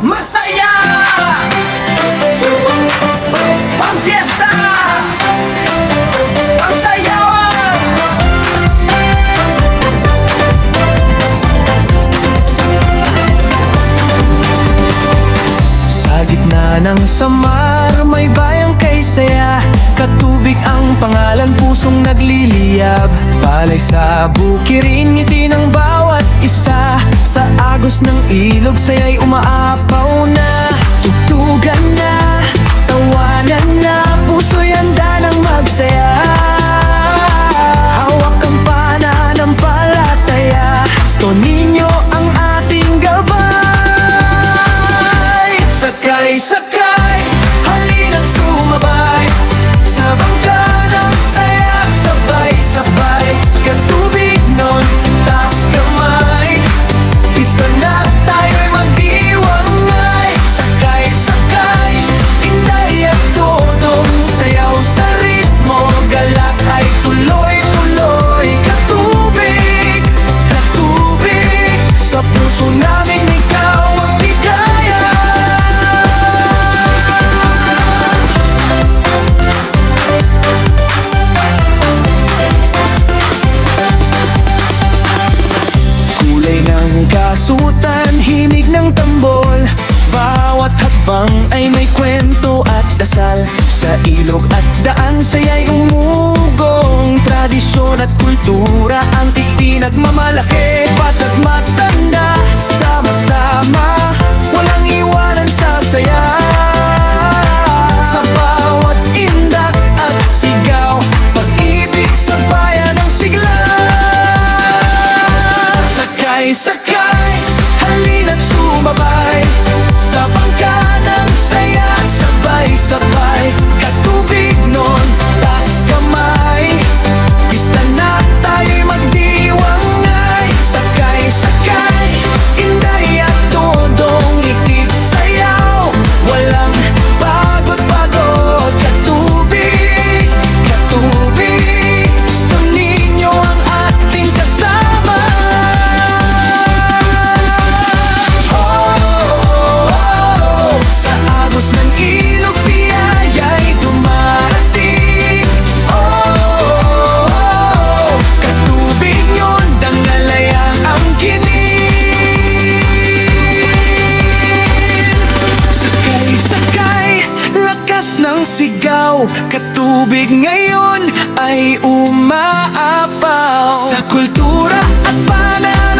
masaya, pang fiesta, pang sayawan. Sa gitna ng samar, may bayang kay saya. Katubig ang pangalan, pusong nagliliyab. Palay sa bukirin, ngiti ng bawat isa. Sa agos ng ilog, saya'y umaapaw na. Tugtugan na, tawanan na, puso'y handa ng magsaya. Hawak ang pananampalataya, Sto Niño ang ating gabay. Sakay, sakay, halina't sumabay sa bangka ng saya, sabay-sabay. Katubig nun, taas kamay, pista na tayo'y magdiwangay. Sakay, sakay, inday at dodong, sayaw sa ritmo, galak ay tuloy-tuloy. Katubig, katubig, sa puso namin ikaw ang bigaya. Kulay ng kasutan, himig ng tambol, bawat hakbang ay may kwento at dasal. Sa ilog at daan, saya'y umugong, tradisyon at kultura ang ipinagmamalaki. Bata't matanda, sama-sama, walang iwanan sa saya. Sa bawat indak at sigaw, pag-ibig sa bayan ang sigla. Sakay, sakay, halina't sumabay sa bangka ng saya, sabay-sabay. Katubig nun, taas kamay, pista na tayo'y magdiwangay. Sakay, sakay, inday at todong, itig sayaw, walang pagod-pagod. Katubig, katubig, Sto Niño ang ating kasama. Sa agos ng ilog, biyaya'y dumarating. Katubig yun, dangalayang ang kinig. Sakay, sakay, lakas ng sigaw. Katubig ngayon ay umaapaw. Sa kultura at pananaw,